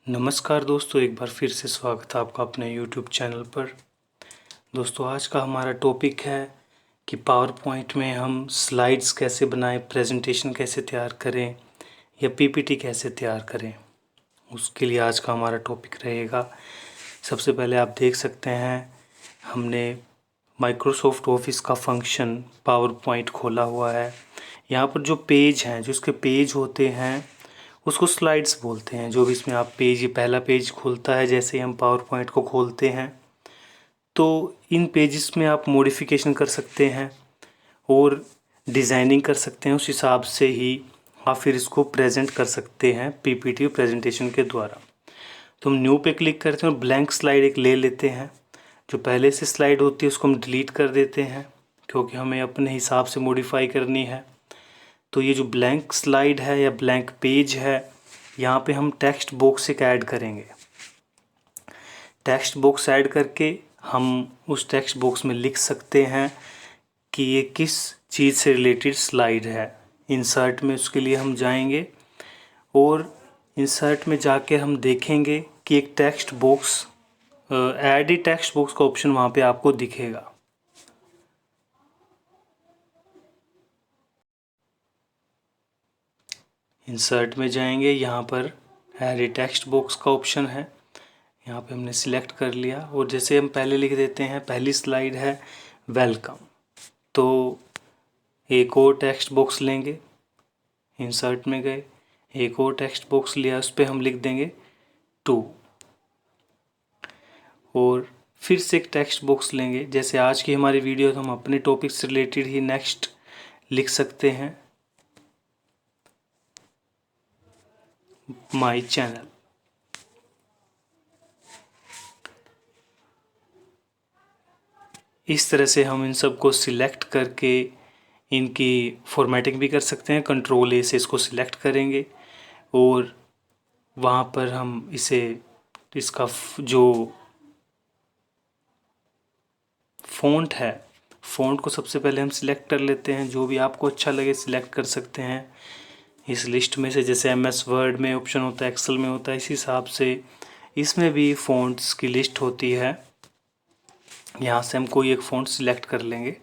नमस्कार दोस्तों, एक बार फिर से स्वागत है आपका अपने YouTube चैनल पर। दोस्तों, आज का हमारा टॉपिक है कि पावर पॉइंट में हम स्लाइड्स कैसे बनाएं, प्रेजेंटेशन कैसे तैयार करें या पीपीटी कैसे तैयार करें। उसके लिए आज का हमारा टॉपिक रहेगा। सबसे पहले आप देख सकते हैं, हमने माइक्रोसॉफ्ट ऑफिस का फंक्शन पावर पॉइंट खोला हुआ है। यहाँ पर जो पेज हैं, जो इसके पेज होते हैं उसको स्लाइड्स बोलते हैं। जो भी इसमें आप पेज, ये पहला पेज खुलता है जैसे ही हम पावर पॉइंट को खोलते हैं, तो इन पेजेस में आप मॉडिफिकेशन कर सकते हैं और डिज़ाइनिंग कर सकते हैं। उस हिसाब से ही आप फिर इसको प्रेजेंट कर सकते हैं पीपीटी प्रेजेंटेशन के द्वारा। तो हम न्यू पे क्लिक करते हैं और ब्लैंक स्लाइड एक ले लेते हैं। जो पहले से स्लाइड होती है उसको हम डिलीट कर देते हैं, क्योंकि हमें अपने हिसाब से मॉडिफाई करनी है। तो ये जो ब्लैंक स्लाइड है या ब्लैंक पेज है, यहाँ पे हम टेक्स्ट बॉक्स एक ऐड करेंगे। टेक्स्ट बॉक्स ऐड करके हम उस टेक्स्ट बॉक्स में लिख सकते हैं कि ये किस चीज़ से रिलेटेड स्लाइड है। इंसर्ट में उसके लिए हम जाएंगे और इंसर्ट में जाके हम देखेंगे कि एक text box, add a text box का ऑप्शन वहाँ पे आपको दिखेगा। इंसर्ट में जाएंगे, यहाँ पर ऐड ए टेक्स्ट बॉक्स का ऑप्शन है, यहाँ पे हमने सिलेक्ट कर लिया। और जैसे हम पहले लिख देते हैं, पहली स्लाइड है वेलकम, तो एक और टेक्स्ट बॉक्स लेंगे। इंसर्ट में गए, एक और टेक्स्ट बॉक्स लिया, उस पर हम लिख देंगे टू। और फिर से एक टेक्स्ट बॉक्स लेंगे। जैसे आज की हमारी वीडियो, तो हम अपने टॉपिक से रिलेटेड ही नेक्स्ट लिख सकते हैं, माई चैनल। इस तरह से हम इन सब को सिलेक्ट करके इनकी फॉर्मेटिंग भी कर सकते हैं। कंट्रोल ए से इसको सिलेक्ट करेंगे और वहाँ पर हम इसे, इसका जो फ़ॉन्ट है, फ़ॉन्ट को सबसे पहले हम सिलेक्ट कर लेते हैं। जो भी आपको अच्छा लगे सिलेक्ट कर सकते हैं इस लिस्ट में से। जैसे MS वर्ड में ऑप्शन होता है, एक्सेल में होता है, इस हिसाब से इसमें भी फ़ॉन्ट्स की लिस्ट होती है। यहाँ से हम कोई एक फ़ॉन्ट सिलेक्ट कर लेंगे।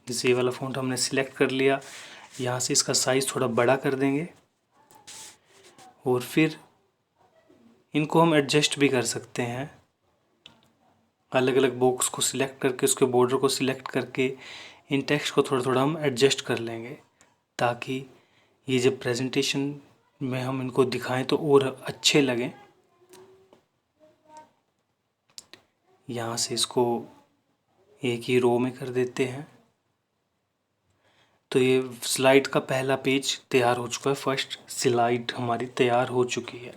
जैसे ये वाला फ़ॉन्ट हमने सिलेक्ट कर लिया, यहाँ से इसका साइज़ थोड़ा बड़ा कर देंगे और फिर इनको हम एडजस्ट भी कर सकते हैं। अलग अलग बॉक्स को सिलेक्ट करके, उसके बॉर्डर को सिलेक्ट करके इन टेक्स्ट को थोड़ा थोड़ा हम एडजस्ट कर लेंगे, ताकि ये जब प्रेजेंटेशन में हम इनको दिखाएं तो और अच्छे लगें। यहाँ से इसको एक ही रो में कर देते हैं। तो ये स्लाइड का पहला पेज तैयार हो चुका है, फर्स्ट स्लाइड हमारी तैयार हो चुकी है।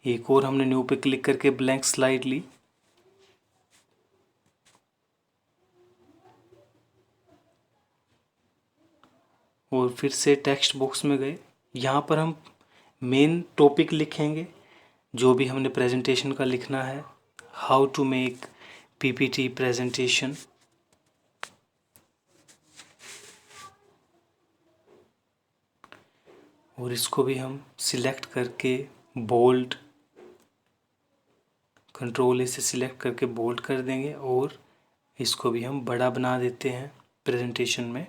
एक और हमने न्यू पे क्लिक करके ब्लैंक स्लाइड ली। और फिर से टेक्स्ट बॉक्स में गए, यहाँ पर हम मेन टॉपिक लिखेंगे जो भी हमने प्रेजेंटेशन का लिखना है। How to make PPT presentation. और इसको भी हम सिलेक्ट करके बोल्ड, कंट्रोल ए से सिलेक्ट करके बोल्ड कर देंगे और इसको भी हम बड़ा बना देते हैं। प्रेजेंटेशन में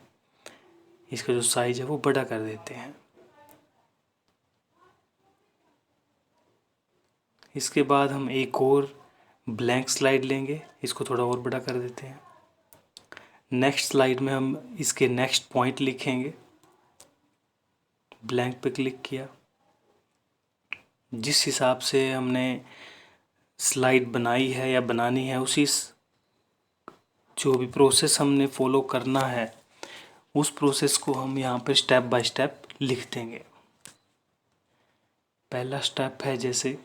इसका जो साइज है वो बड़ा कर देते हैं। इसके बाद हम एक और ब्लैंक स्लाइड लेंगे, इसको थोड़ा और बड़ा कर देते हैं। नेक्स्ट स्लाइड में हम इसके नेक्स्ट पॉइंट लिखेंगे। ब्लैंक पे क्लिक किया, जिस हिसाब से हमने स्लाइड बनाई है या बनानी है, उसी जो भी प्रोसेस हमने फॉलो करना है उस प्रोसेस को हम यहाँ पर स्टेप बाय स्टेप लिख देंगे। पहला स्टेप है, जैसे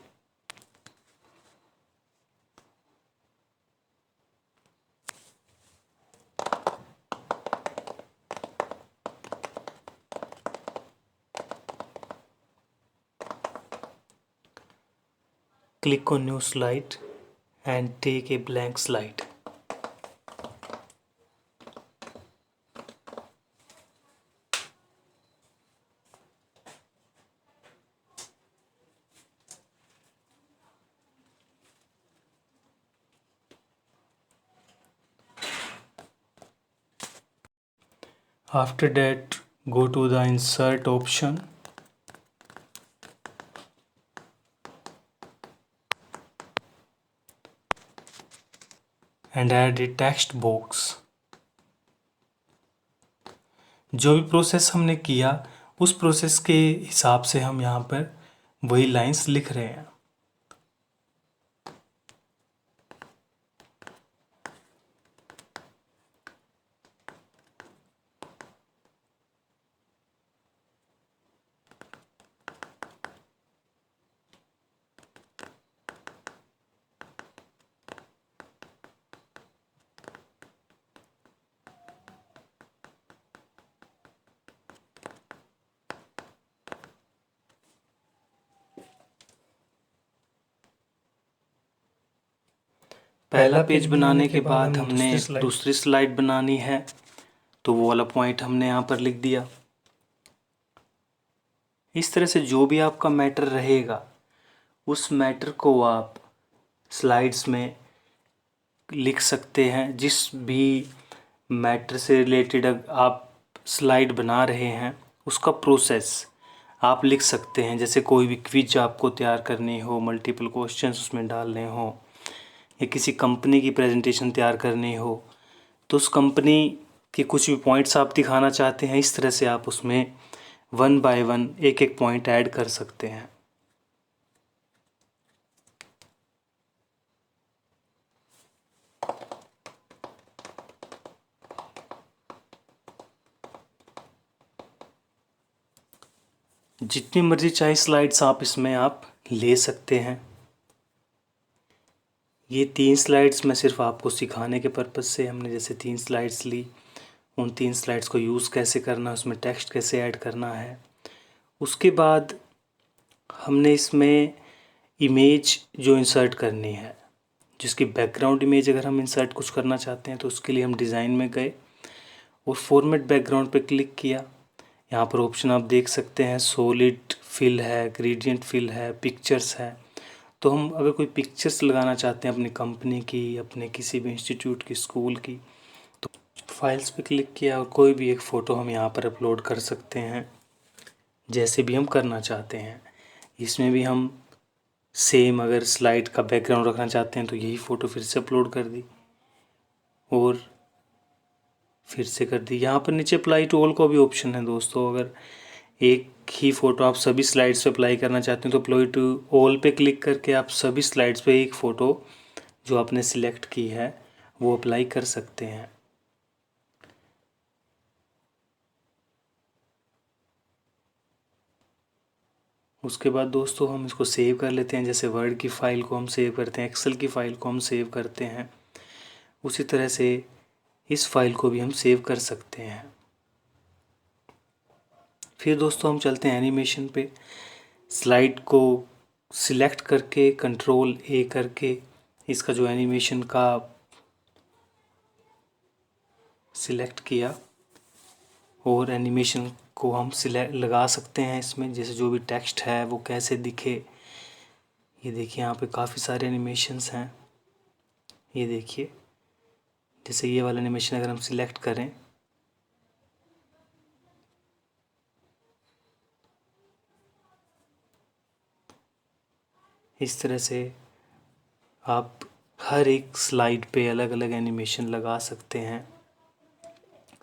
click on new slide and take a blank slide. After that, go to the insert option and add a text box. जो भी प्रोसेस हमने किया उस प्रोसेस के हिसाब से हम यहाँ पर वही लाइंस लिख रहे हैं। पहला पेज बनाने के बाद हमने दूसरी स्लाइड बनानी है, तो वो वाला पॉइंट हमने यहाँ पर लिख दिया। इस तरह से जो भी आपका मैटर रहेगा उस मैटर को आप स्लाइड्स में लिख सकते हैं। जिस भी मैटर से रिलेटेड आप स्लाइड बना रहे हैं उसका प्रोसेस आप लिख सकते हैं। जैसे कोई भी क्विज आपको तैयार करनी हो, मल्टीपल क्वेश्चंस उसमें डालने हो, या किसी कंपनी की प्रेजेंटेशन तैयार करनी हो, तो उस कंपनी के कुछ भी पॉइंट्स आप दिखाना चाहते हैं, इस तरह से आप उसमें 1 बाय 1 एक एक पॉइंट ऐड कर सकते हैं। जितनी मर्जी चाहे स्लाइड्स आप इसमें आप ले सकते हैं। ये 3 स्लाइड्स मैं सिर्फ आपको सिखाने के पर्पज़ से हमने जैसे 3 स्लाइड्स ली, उन 3 स्लाइड्स को यूज़ कैसे करना है, उसमें टेक्स्ट कैसे ऐड करना है। उसके बाद हमने इसमें इमेज जो इंसर्ट करनी है, जिसकी बैकग्राउंड इमेज अगर हम इंसर्ट कुछ करना चाहते हैं तो उसके लिए हम डिज़ाइन में गए और फॉर्मेट बैकग्राउंड पे क्लिक किया। यहाँ पर ऑप्शन आप देख सकते हैं, सॉलिड फिल है, ग्रेडियंट फिल है, पिक्चर्स है। तो हम अगर कोई पिक्चर्स लगाना चाहते हैं अपनी कंपनी की, अपने किसी भी इंस्टीट्यूट की, स्कूल की, तो फाइल्स पे क्लिक किया और कोई भी एक फ़ोटो हम यहाँ पर अपलोड कर सकते हैं जैसे भी हम करना चाहते हैं। इसमें भी हम सेम अगर स्लाइड का बैकग्राउंड रखना चाहते हैं तो यही फ़ोटो फिर से अपलोड कर दी और फिर से कर दी। यहाँ पर नीचे अप्लाई टू ऑल का भी ऑप्शन है दोस्तों। अगर एक ही फ़ोटो आप सभी स्लाइड्स पे अप्लाई करना चाहते हैं तो अप्लाई टू ऑल पे क्लिक करके आप सभी स्लाइड्स पे एक फ़ोटो जो आपने सिलेक्ट की है वो अप्लाई कर सकते हैं। उसके बाद दोस्तों हम इसको सेव कर लेते हैं। जैसे वर्ड की फ़ाइल को हम सेव करते हैं, एक्सेल की फ़ाइल को हम सेव करते हैं, उसी तरह से इस फाइल को भी हम सेव कर सकते हैं। फिर दोस्तों हम चलते हैं एनिमेशन पे। स्लाइड को सिलेक्ट करके कंट्रोल ए करके इसका जो एनिमेशन का सिलेक्ट किया और एनिमेशन को हम सिलेक्ट लगा सकते हैं इसमें। जैसे जो भी टेक्स्ट है वो कैसे दिखे, ये देखिए यहाँ पे काफ़ी सारे एनिमेशंस हैं। ये देखिए जैसे ये वाला एनिमेशन अगर हम सिलेक्ट करें इस तरह से आप हर एक स्लाइड पे अलग अलग एनिमेशन लगा सकते हैं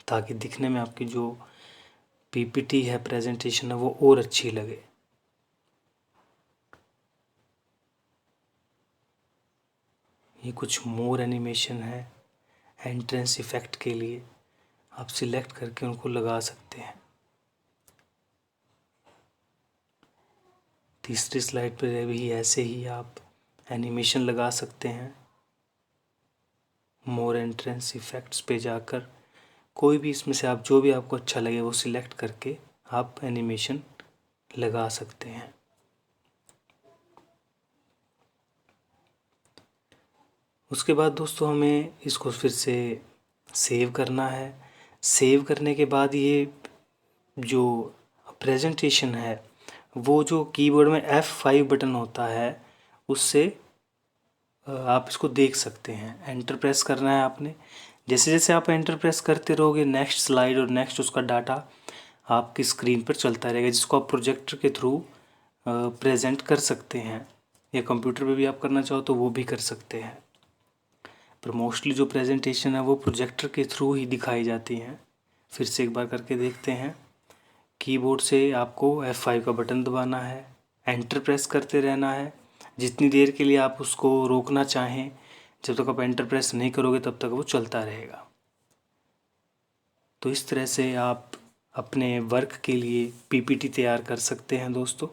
ताकि दिखने में आपकी जो पीपीटी है, प्रेजेंटेशन है, वो और अच्छी लगे। ये कुछ मोर एनिमेशन है एंट्रेंस इफ़ेक्ट के लिए, आप सिलेक्ट करके उनको लगा सकते हैं। तीसरी स्लाइड पर भी ऐसे ही आप एनिमेशन लगा सकते हैं। मोर एंट्रेंस इफ़ेक्ट्स पे जाकर कोई भी इसमें से आप जो भी आपको अच्छा लगे वो सिलेक्ट करके आप एनिमेशन लगा सकते हैं। उसके बाद दोस्तों हमें इसको फिर से सेव करना है। सेव करने के बाद ये जो प्रेजेंटेशन है वो जो कीबोर्ड में F5 बटन होता है उससे आप इसको देख सकते हैं। एंटर प्रेस करना है आपने। जैसे जैसे आप एंटर प्रेस करते रहोगे नेक्स्ट स्लाइड और नेक्स्ट उसका डाटा आपकी स्क्रीन पर चलता रहेगा, जिसको आप प्रोजेक्टर के थ्रू प्रेजेंट कर सकते हैं, या कंप्यूटर पे भी आप करना चाहो तो वो भी कर सकते हैं। पर मोस्टली जो प्रेजेंटेशन है वो प्रोजेक्टर के थ्रू ही दिखाई जाती हैं। फिर से एक बार करके देखते हैं। कीबोर्ड से आपको F5 का बटन दबाना है, एंटर प्रेस करते रहना है जितनी देर के लिए आप उसको रोकना चाहें। जब तक आप एंटर प्रेस नहीं करोगे तब तक वो चलता रहेगा। तो इस तरह से आप अपने वर्क के लिए PPT तैयार कर सकते हैं दोस्तों।